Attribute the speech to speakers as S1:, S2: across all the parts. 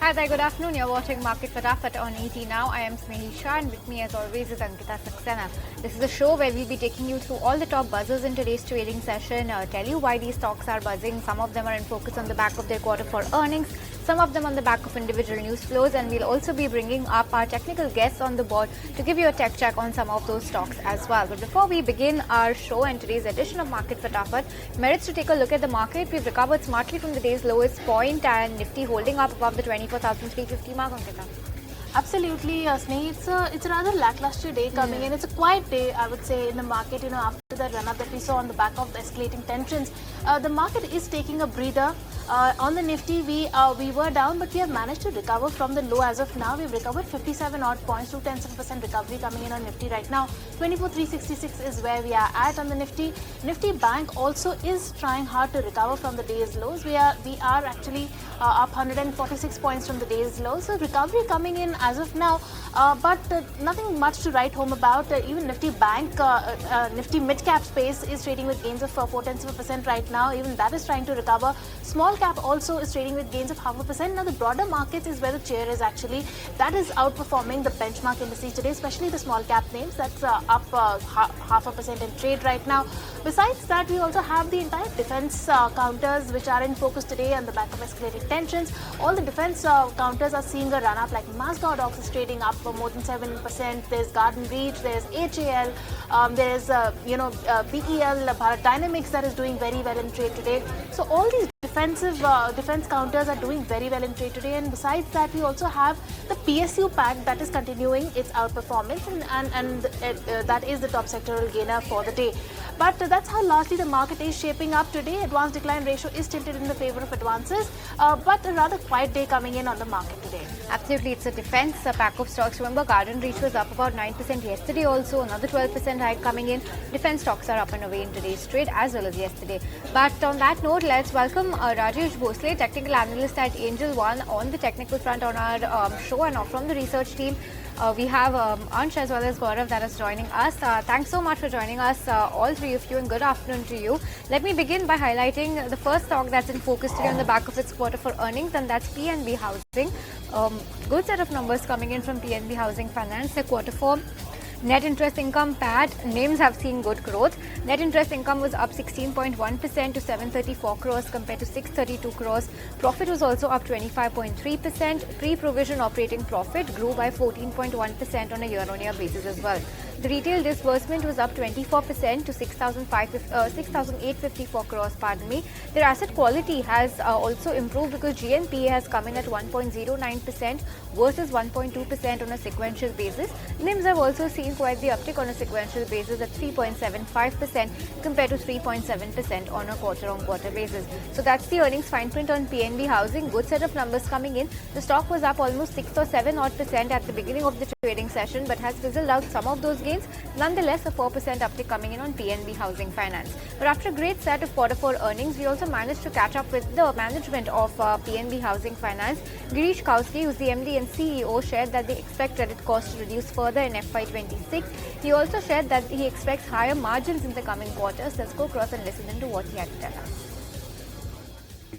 S1: Hi there, good afternoon. You're watching Market Fatafat on ET Now. I am Snehi Shah and with me as always is Ankita Saxena. This is a show where we'll be taking you through all the top buzzers in today's trading session, tell you why these stocks are buzzing. Some of them are in focus on the back of their quarter four earnings, some of them on the back of individual news flows, and we'll also be bringing up our technical guests on the board to give you a tech check on some of those stocks as well. But before we begin our show and today's edition of Market Fatafat, merits to take a look at the market. We've recovered smartly from the day's lowest point and Nifty holding up above the 24,350 mark, Ankita.
S2: Absolutely, Snehi. It's a rather lackluster day coming in. It's a quiet day, I would say, in the market. After the run-up that we saw on the back of the escalating tensions, the market is taking a breather. On the Nifty, we were down, but we have managed to recover from the low as of now. We've recovered 57 odd points, 2.10% recovery coming in on Nifty right now. 24,366 is where we are at on the Nifty. Nifty Bank also is trying hard to recover from the day's lows. We are actually up 146 points from the day's lows. So recovery coming in as of now, but nothing much to write home about. Even Nifty Bank, Nifty mid-cap space is trading with gains of 0.4% right now. Even that is trying to recover. Small cap also is trading with gains of 0.5%. Now the broader markets is where the chair is actually. That is outperforming the benchmark indices today, especially the small cap names. That's up 0.5% in trade right now. Besides that, we also have the entire defense counters which are in focus today on the back of escalating tensions. All the defense counters are seeing a run-up, like Mazda is trading up for more than 7%. There's Garden Reach, there's HAL, there's BEL, Bharat Dynamics that is doing very well in trade today. So all these defense counters are doing very well in trade today, and besides that, we also have the PSU pack that is continuing its outperformance, and that is the top sectoral gainer for the day. But that's how largely the market is shaping up today. Advance decline ratio is tilted in the favor of advances, but a rather quiet day coming in on the market today.
S1: Absolutely, it's a defense pack of stocks. Remember, Garden Reach was up about 9% yesterday also, another 12% hike coming in. Defense stocks are up and away in today's trade as well as yesterday. But on that note, let's welcome Rajesh Bhosale, technical analyst at Angel One, on the technical front on our show, and from the research team. We have Ansh as well as Gaurav that is joining us. Thanks so much for joining us, all three of you, and good afternoon to you. Let me begin by highlighting the first stock that's in focus today on the back of its quarter for earnings, and that's PNB Housing. Good set of numbers coming in from PNB Housing Finance. The quarter four net interest income, PAT, names have seen good growth. Net interest income was up 16.1% to 734 crores compared to 632 crores. Profit was also up 25.3%. Pre-provision operating profit grew by 14.1% on a year-on-year basis as well. The retail disbursement was up 24% to 6,854 crores, Their asset quality has also improved because GNPA has come in at 1.09% versus 1.2% on a sequential basis. NIMs have also seen quite the uptick on a sequential basis at 3.75% compared to 3.7% on a quarter-on-quarter basis. So that's the earnings fine print on PNB Housing. Good set of numbers coming in. The stock was up almost 6 or 7 odd percent at the beginning of the trading session, but has fizzled out some of those gains. Nonetheless, a 4% uptick coming in on PNB Housing Finance. But after a great set of quarter four earnings, we also managed to catch up with the management of PNB Housing Finance. Girish Kauski, who's the MD and CEO, shared that they expect credit costs to reduce further in FY26. He also shared that he expects higher margins in the coming quarters. Let's go across and listen into what he had to tell us.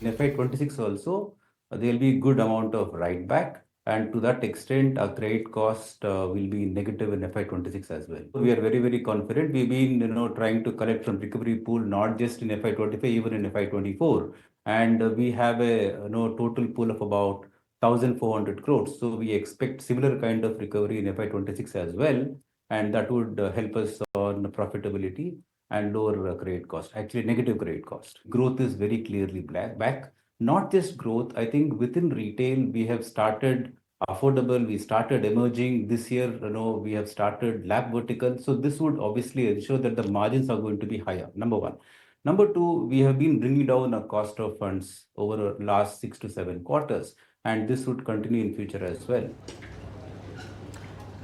S3: In FY26 also, there will be a good amount of write back. And to that extent, our credit cost will be negative in FY26 as well. We are very, very confident. We've been, trying to collect from recovery pool, not just in FY25, even in FY24. And we have a total pool of about 1,400 crores. So we expect similar kind of recovery in FY26 as well. And that would help us on profitability and lower credit cost, actually negative credit cost. Growth is very clearly back. Not just growth, I think within retail, we have started affordable, we started emerging this year, we have started lab vertical. So this would obviously ensure that the margins are going to be higher, number one. Number two, we have been bringing down our cost of funds over the last 6 to 7 quarters, and this would continue in future as well.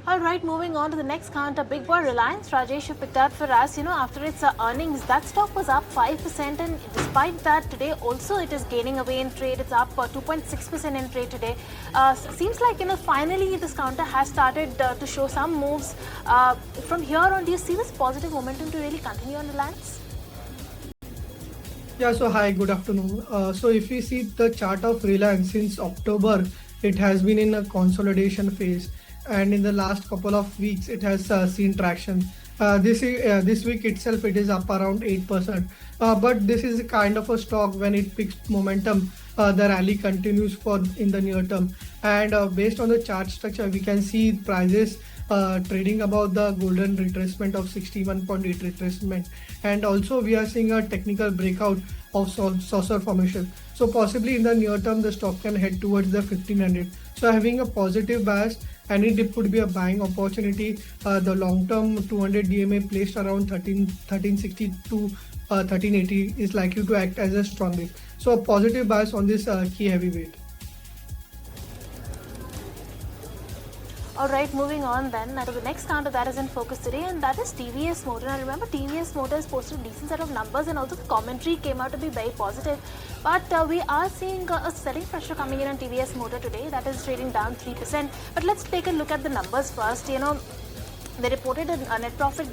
S2: All right, moving on to the next counter, Big Boy Reliance. Rajesh, you picked up for us, after its earnings, that stock was up 5%, and despite that, today also it is gaining away in trade. It's up 2.6% in trade today. Seems like, finally this counter has started to show some moves. From here on, do you see this positive momentum to really continue on Reliance?
S4: Yeah, so hi, good afternoon. So if we see the chart of Reliance since October, it has been in a consolidation phase, and in the last couple of weeks it has seen traction. This week itself it is up around 8%, but this is a kind of a stock when it picks momentum, the rally continues for in the near term. And based on the chart structure, we can see prices trading above the golden retracement of 61.8 retracement, and also we are seeing a technical breakout of saucer formation. So possibly in the near term the stock can head towards the 1500. So having a positive bias, any dip could be a buying opportunity. The long term 200 DMA placed around 1360 to 1380 is likely to act as a strong dip. So a positive bias on this key heavyweight.
S2: Alright, moving on then to the next counter that is in focus today, and that is TVS Motor. Now remember, TVS Motor has posted a decent set of numbers, and also the commentary came out to be very positive. But we are seeing a selling pressure coming in on TVS Motor today, that is trading down 3%. But let's take a look at the numbers first. They reported a net profit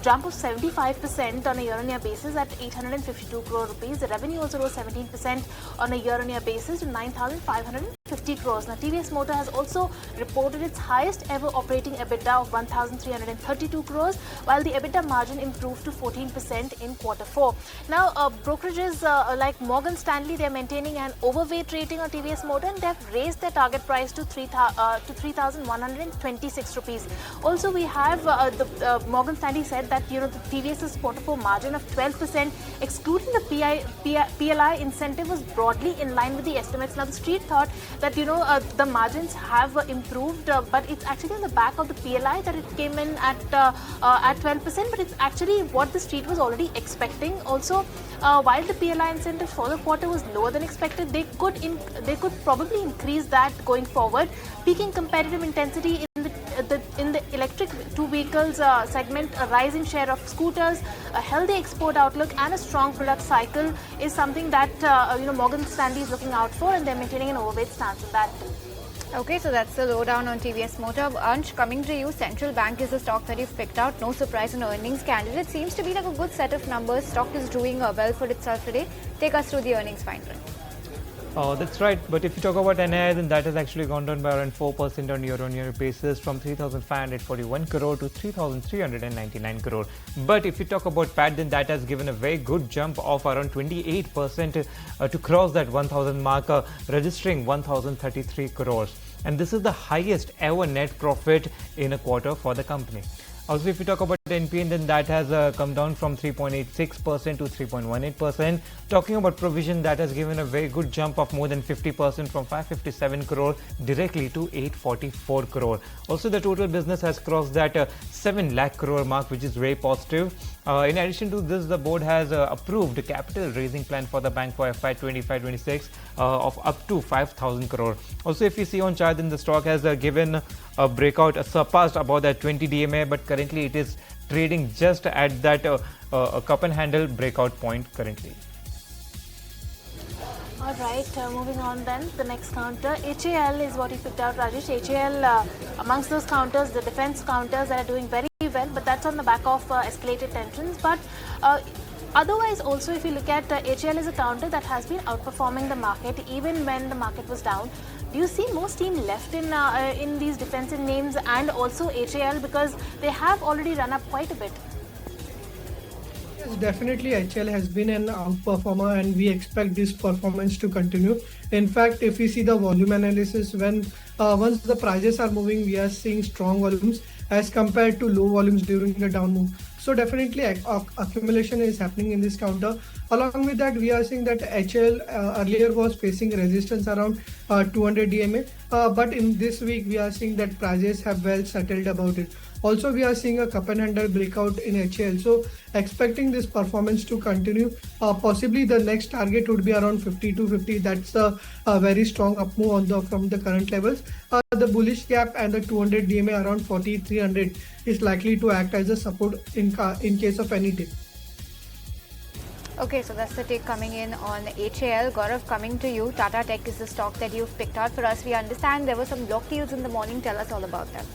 S2: jump of 75% on a year-on-year basis at 852 crore rupees. The revenue also rose 17% on a year-on-year basis to 9,550 crores. Now, TVS Motor has also reported its highest ever operating EBITDA of 1,332 crores, while the EBITDA margin improved to 14% in quarter 4. Now, brokerages like Morgan Stanley, they're maintaining an overweight rating on TVS Motor, and they've raised their target price to 3,126 rupees. Also, we have Morgan Stanley said that the TVS's quarter 4 margin of 12%, excluding the PLI incentive, was broadly in line with the estimates. Now, the street thought that the margins have improved, but it's actually on the back of the PLI that it came in at 12%. But it's actually what the street was already expecting. Also, while the PLI incentive for the quarter was lower than expected, they could probably increase that going forward. Peaking competitive intensity in the electric two vehicles segment, a rising share of scooters, a healthy export outlook, and a strong product cycle is something that Morgan Stanley is looking out for, and they're maintaining an overweight stance in that.
S1: Okay, so that's the lowdown on TVS Motor. Ansh, coming to you, Central Bank is a stock that you've picked out. No surprise in earnings candidate. Seems to be like a good set of numbers. Stock is doing well for itself today. Take us through the earnings fine print.
S5: That's right, but if you talk about NII, then that has actually gone down by around 4% on year-on-year basis, from 3,541 crore to 3,399 crore. But if you talk about PAT, then that has given a very good jump of around 28% to cross that 1,000 mark, registering 1,033 crores. And this is the highest ever net profit in a quarter for the company. Also, if you talk about NPA, then that has come down from 3.86% to 3.18%. Talking about provision, that has given a very good jump of more than 50%, from 557 crore directly to 844 crore. Also, the total business has crossed that 7 lakh crore mark, which is very positive. In addition to this, the board has approved a capital raising plan for the bank for FY 25-26 of up to 5,000 crore. Also, if you see on chart, then the stock has given a breakout, surpassed about that 20 DMA, but currently it is trading just at that cup and handle breakout point currently.
S2: Alright, moving on then, the next counter, HAL is what you picked out, Rajesh. HAL, amongst those counters, the defense counters that are doing very well, but that's on the back of escalated tensions. But otherwise also, if you look at HAL is a counter that has been outperforming the market even when the market was down. Do you see more steam left in these defensive names and also HAL, because they have already run up quite a bit?
S4: Yes, definitely HL has been an outperformer, and we expect this performance to continue. In fact, if we see the volume analysis, when once the prices are moving, we are seeing strong volumes as compared to low volumes during the down move. So definitely accumulation is happening in this counter. Along with that, we are seeing that HL earlier was facing resistance around 200 DMA, but in this week we are seeing that prices have well settled about it. Also, we are seeing a cup and handle breakout in HL. So expecting this performance to continue. Possibly the next target would be around 50 to 50. That's a very strong up move from the current levels. The bullish gap and the 200 DMA around 4300 is likely to act as a support in case of any dip.
S1: Okay, so that's the take coming in on HAL. Gaurav, coming to you, Tata Tech is the stock that you've picked out for us. We understand there were some block deals in the morning. Tell us all about them.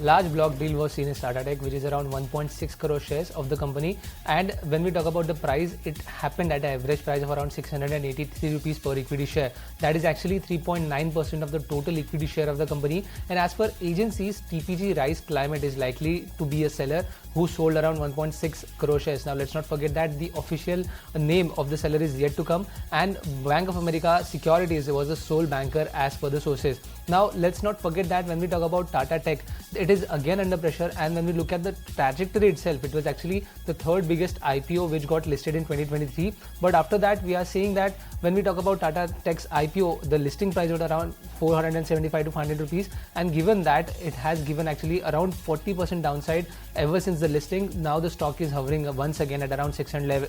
S6: large block deal was seen in Tata Tech, which is around 1.6 crore shares of the company. And when we talk about the price, it happened at an average price of around 683 rupees per equity share. That is actually 3.9% of the total equity share of the company. And as per agencies, TPG Rise Climate is likely to be a seller who sold around 1.6 crore shares. Now let's not forget that the official name of the seller is yet to come, and Bank of America Securities was the sole banker as per the sources. Now let's not forget that when we talk about Tata Tech, it is again under pressure, and when we look at the trajectory itself, it was actually the third biggest IPO which got listed in 2023. But after that, we are seeing that when we talk about Tata Tech's IPO, the listing price was around 475 to 500 rupees, and given that it has given actually around 40% downside ever since the listing, now the stock is hovering once again at around 600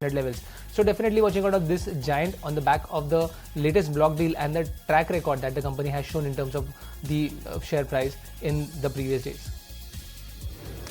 S6: levels. So definitely watching out of this giant on the back of the latest block deal and the track record that the company has shown in terms of the share price in the previous days.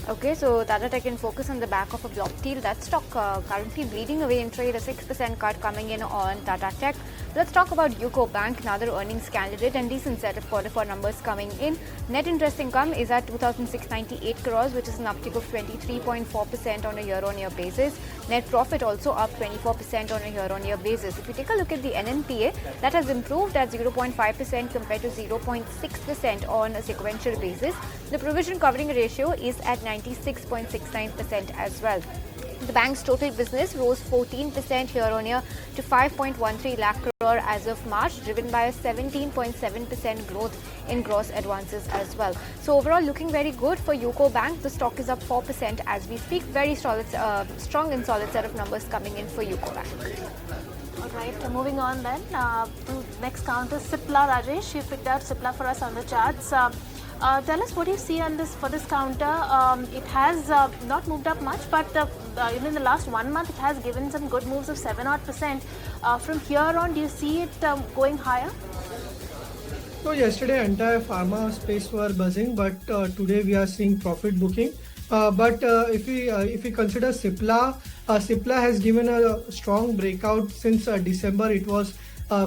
S1: Okay, so Tata Tech in focus on the back of a block deal. That stock currently bleeding away in trade, a 6% cut coming in on Tata Tech. Let's talk about UCO Bank, another earnings candidate, and decent set of Q4 numbers coming in. Net interest income is at 2,698 crores, which is an uptick of 23.4% on a year-on-year basis. Net profit also up 24% on a year-on-year basis. If you take a look at the NNPA, that has improved at 0.5% compared to 0.6% on a sequential basis. The provision covering ratio is at 96.69% as well. The bank's total business rose 14% year-on-year to 5.13 lakh crore as of March, driven by a 17.7% growth in gross advances as well. So overall, looking very good for UCO Bank. The stock is up 4% as we speak. Very solid, strong and solid set of numbers coming in for UCO Bank.
S2: Alright, moving on then to next counter, Cipla. Rajesh, you picked out Cipla for us on the charts. Tell us what you see on this for this counter. It has not moved up much, but even in the last 1 month, it has given some good moves of 7-odd%. From here on, do you see it going higher?
S4: So yesterday, entire pharma space were buzzing, but today we are seeing profit booking. But if we consider Cipla, Cipla has given a strong breakout since December. It was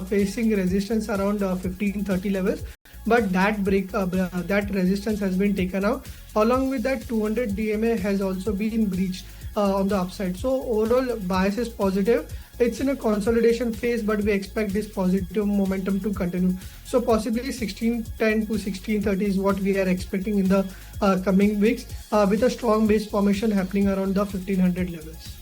S4: facing resistance around 1530 levels. But that that resistance has been taken out. Along with that, 200 DMA has also been breached on the upside. So overall bias is positive. It's in a consolidation phase, but we expect this positive momentum to continue. So possibly 1610 to 1630 is what we are expecting in the coming weeks, with a strong base formation happening around the 1500 levels.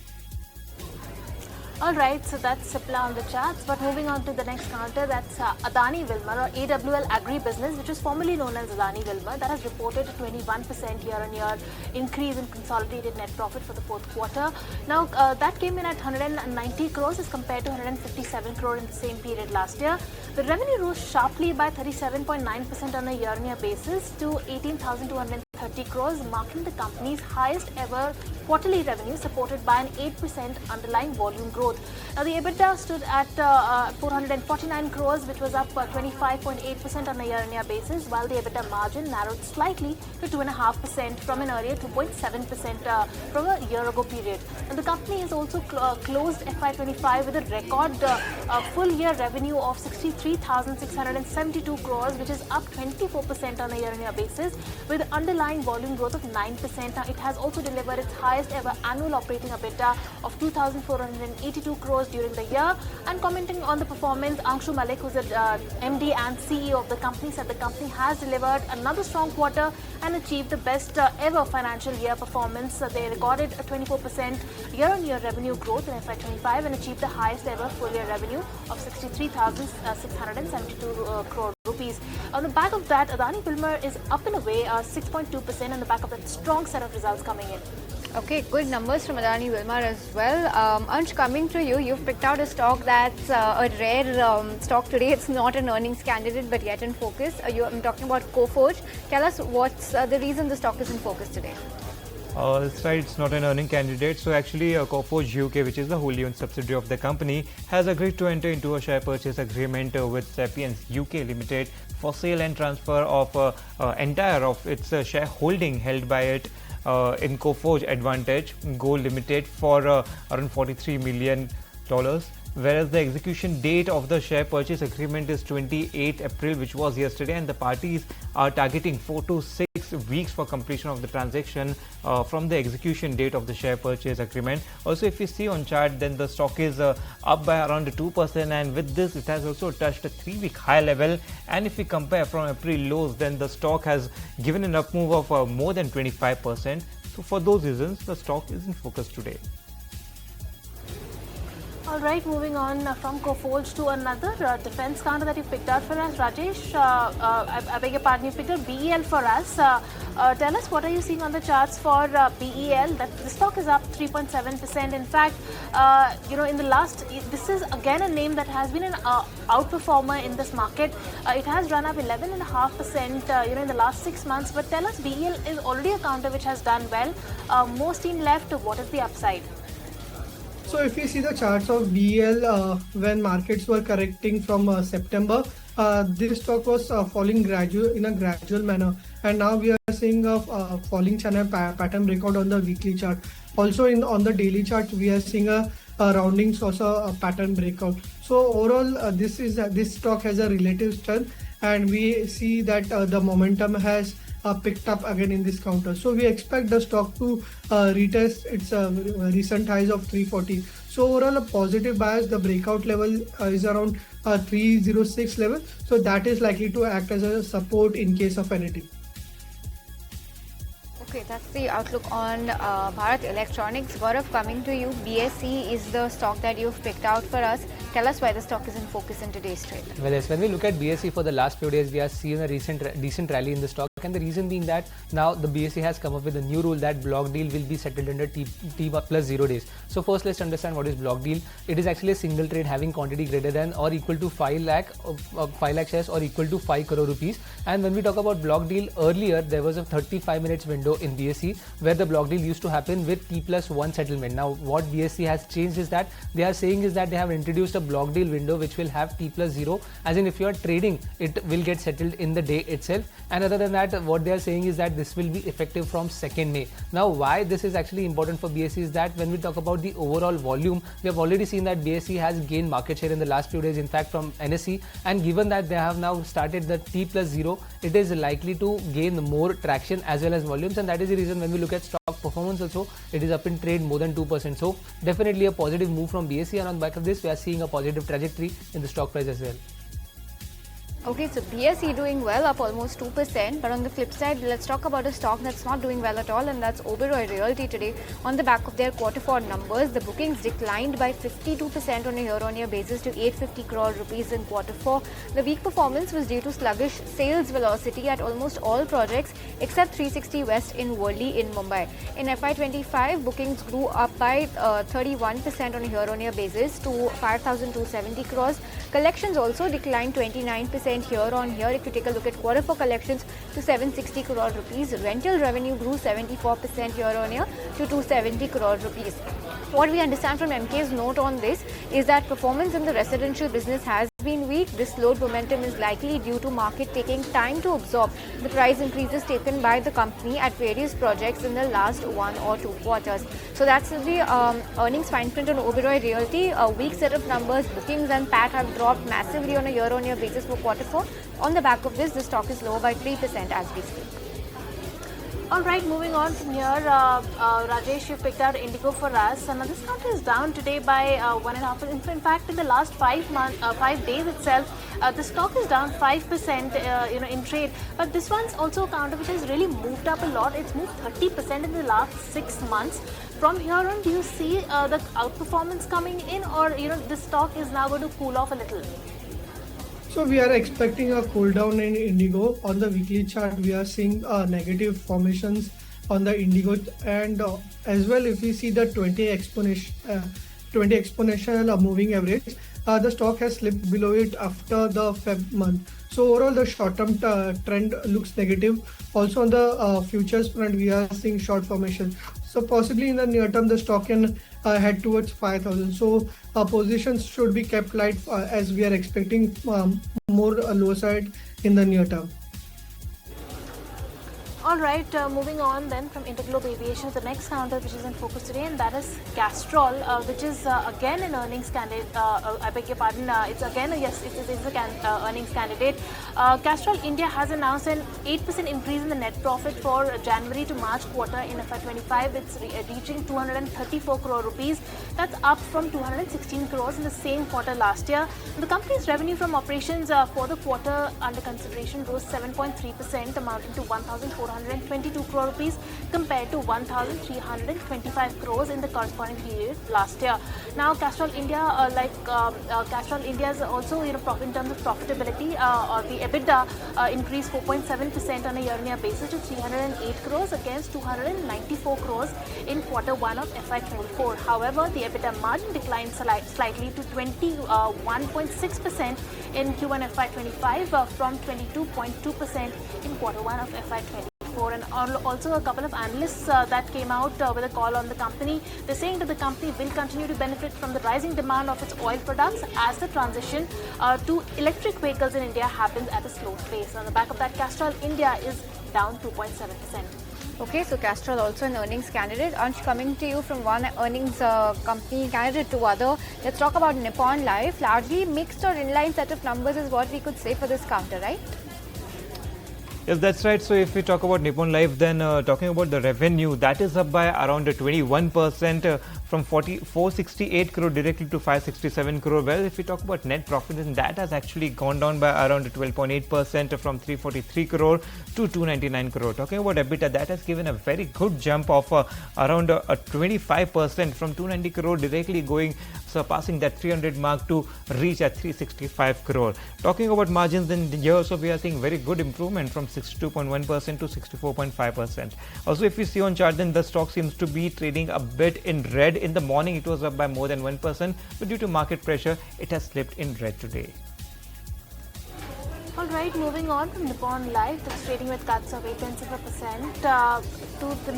S2: Alright, so that's Cipla on the charts. But moving on to the next counter, that's Adani Wilmar, or AWL Agri-Business, which was formerly known as Adani Wilmar. That has reported a 21% year-on-year increase in consolidated net profit for the Q4. Now, that came in at 190 crores as compared to 157 crore in the same period last year. The revenue rose sharply by 37.9% on a year-on-year basis to 18,230 crores, marking the company's highest ever quarterly revenue, supported by an 8% underlying volume growth. Now, the EBITDA stood at 449 crores, which was up 25.8% on a year-on-year basis, while the EBITDA margin narrowed slightly to 2.5% from an earlier 2.7% from a year-ago period. And the company has also closed FY25 with a record full-year revenue of 63,672 crores, which is up 24% on a year-on-year basis, with underlying volume growth of 9%. Now, it has also delivered its highest ever annual operating EBITDA of 2,482 crores during the year. And commenting on the performance, Anshu Malik, who's the MD and CEO of the company, said the company has delivered another strong quarter and achieved the best ever financial year performance. They recorded a 24% year-on-year revenue growth in FY25 and achieved the highest ever full-year revenue of 63,672 crore rupees. On the back of that, Adani Wilmar is up in a way 6.2% on the back of that strong set of results coming in.
S1: Okay, good numbers from Adani Wilmar as well. Ansh, coming to you, you've picked out a stock that's a rare stock today. It's not an earnings candidate, but yet in focus. I'm talking about Coforge. Tell us what's the reason the stock is in focus today.
S5: That's right, it's not an earning candidate. So actually, Coforge UK, which is the wholly owned subsidiary of the company, has agreed to enter into a share purchase agreement with Sapiens UK Limited for sale and transfer of entire of its shareholding held by it in Coforge Advantage Go Limited for around $43 million. whereas the execution date of the share purchase agreement is 28 April, which was yesterday, and the parties are targeting 4 to 6 weeks for completion of the transaction from the execution date of the share purchase agreement. Also, if you see on chart, then the stock is up by around 2%, and with this it has also touched a 3-week high level. And if we compare from April lows, then the stock has given an up move of more than 25%. So for those reasons, the stock is in focus today.
S2: All right, moving on from Coforge to another defense counter that you picked out for us, Rajesh. I beg your pardon, you picked up BEL for us. Tell us, what are you seeing on the charts for BEL? That the stock is up 3.7%. In fact, in the last, this is again a name that has been an outperformer in this market. It has run up 11.5%, in the last 6 months. But tell us, BEL is already a counter which has done well. More steam left. What is the upside?
S4: So if you see the charts of BEL, when markets were correcting from September, this stock was falling in a gradual manner, and now we are seeing a falling channel pattern breakout on the weekly chart. Also on the daily chart, we are seeing a rounding source a pattern breakout. So overall, this stock has a relative strength, and we see that the momentum has picked up again in this counter. So we expect the stock to retest its recent highs of 340. So overall, a positive bias. The breakout level is around 306 level. So that is likely to act as a support in case of anything.
S1: Okay, that's the outlook on Bharat Electronics. Gaurav, coming to you, BSE is the stock that you've picked out for us. Tell us why the stock is in focus in today's trade.
S6: Well, yes, when we look at BSE for the last few days, we are seeing a decent rally in the stock, and the reason being that now the BSE has come up with a new rule that block deal will be settled under T plus 0 days. So first, let's understand what is block deal. It is actually a single trade having quantity greater than or equal to 5 lakh shares or equal to 5 crore rupees. And when we talk about block deal, earlier there was a 35 minutes window in BSE where the block deal used to happen with T plus 1 settlement. Now what BSE has changed is that they are saying is that they have introduced a block deal window which will have T plus 0, as in if you are trading, it will get settled in the day itself. And other than that, what they are saying is that this will be effective from 2nd May. Now why this is actually important for BSE is that when we talk about the overall volume, we have already seen that BSE has gained market share in the last few days, in fact from NSE, and given that they have now started the T plus 0, it is likely to gain more traction as well as volumes, and that is the reason when we look at stock performance also, it is up in trade more than 2%. So definitely a positive move from BSE, and on the back of this we are seeing a positive trajectory in the stock price as well.
S1: Okay, so BSE doing well, up almost 2%. But on the flip side, let's talk about a stock that's not doing well at all, and that's Oberoi Realty today. On the back of their Q4 numbers, the bookings declined by 52% on a year-on-year basis to 850 crore rupees in Q4. The weak performance was due to sluggish sales velocity at almost all projects except 360 West in Worli in Mumbai. In FY25, bookings grew up by 31% on a year-on-year basis to 5,270 crores. Collections also declined 29% year on year. If you take a look at Q4 collections to 760 crore rupees, rental revenue grew 74% year on year to 270 crore rupees. What we understand from MK's note on this is that performance in the residential business has been weak. This slowed momentum is likely due to market taking time to absorb the price increases taken by the company at various projects in the last 1 or 2 quarters. So that's the earnings fine print on Oberoi Realty. A weak set of numbers, bookings and PAT have dropped massively on a year-on-year basis for Q4. On the back of this, the stock is lower by 3% as we speak.
S2: All right, moving on from here, Rajesh, you picked out Indigo for us. Now this counter is down today by 1.5%. In fact, in the last 5 days itself, the stock is down 5%, in trade. But this one's also a counter which has really moved up a lot. It's moved 30% in the last 6 months. From here on, do you see the outperformance coming in, or this stock is now going to cool off a little?
S4: So we are expecting a cool down in Indigo. On the weekly chart, we are seeing negative formations on the Indigo, and as well if we see the 20 exponential moving average, the stock has slipped below it after the Feb month. So overall, the short-term trend looks negative. Also on the futures front, we are seeing short formation. So possibly in the near term, the stock can head towards 5,000. So positions should be kept light as we are expecting more low side in the near term.
S2: All right, moving on then from Interglobe Aviation to the next counter which is in focus today, and that is Castrol, which is again an earnings candidate. I beg your pardon, it's again, yes, it is earnings candidate. Castrol India has announced an 8% increase in the net profit for January to March quarter in FY25. It's reaching 234 crore rupees. That's up from 216 crores in the same quarter last year. The company's revenue from operations for the quarter under consideration rose 7.3%, amounting to 1,422 crore rupees compared to 1,325 crores in the corresponding period last year. Now, Castrol India, Castrol India is also, in terms of profitability, the EBITDA increased 4.7% on a year-on-year basis to 308 crores against 294 crores in quarter one of FY24. However, the EBITDA margin declined slightly to 21.6% in Q1 FY25 from 22.2% in quarter one of FY24. And also a couple of analysts that came out with a call on the company. They're saying that the company will continue to benefit from the rising demand of its oil products as the transition to electric vehicles in India happens at a slow pace. On the back of that, Castrol India is down 2.7%.
S1: Okay, so Castrol also an earnings candidate. Ansh, coming to you from one earnings company candidate to other, let's talk about Nippon Life. Largely mixed or inline set of numbers is what we could say for this counter, right?
S5: Yes, that's right. So if we talk about Nippon Life, then talking about the revenue, that is up by around 21% from 468 crore directly to 567 crore. Well, if we talk about net profit, then that has actually gone down by around 12.8% from 343 crore to 299 crore. Talking about EBITDA, that has given a very good jump of around 25% from 290 crore directly surpassing that 300 mark to reach at 365 crore. Talking about margins, then here also we are seeing very good improvement from 62.1% to 64.5%. Also, if we see on chart, then the stock seems to be trading a bit in red. In the morning, it was up by more than 1%, but due to market pressure, it has slipped in red today.
S2: All right, moving on from Nippon Life, that's trading with cuts of 0.8% to the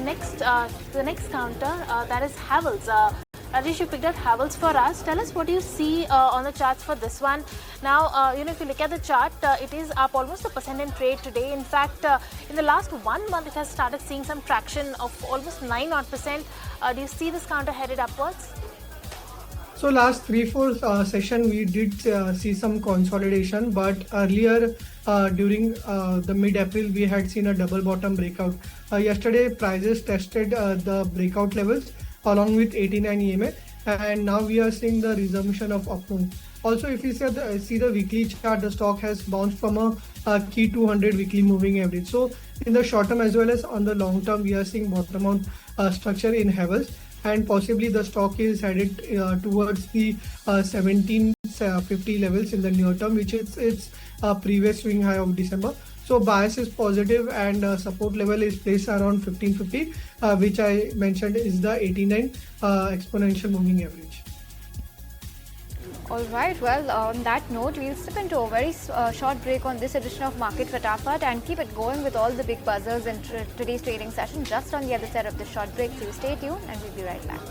S2: next counter, that is Havells. Rajesh, you picked out Havells for us. Tell us what you see on the charts for this one. Now, if you look at the chart, it is up almost 1% in trade today. In fact, in the last 1 month, it has started seeing some traction of almost 9%. Do you see this counter headed upwards?
S4: So last 3-4 session we did see some consolidation, but earlier during the mid-April we had seen a double bottom breakout. Yesterday prices tested the breakout levels along with 89 EMA, and now we are seeing the resumption of upmove. Also, if you see the weekly chart, the stock has bounced from a key 200 weekly moving average. So in the short term as well as on the long term, we are seeing bottom out structure in Havells, and possibly the stock is headed towards the 1750 levels in the near term, which is its previous swing high of December. So bias is positive, and support level is placed around 1550, which I mentioned is the 89 exponential moving average.
S1: All right, well, on that note, we'll step into a very short break on this edition of Market Fatafat and keep it going with all the big buzzers in today's trading session just on the other side of the short break. So stay tuned and we'll be right back.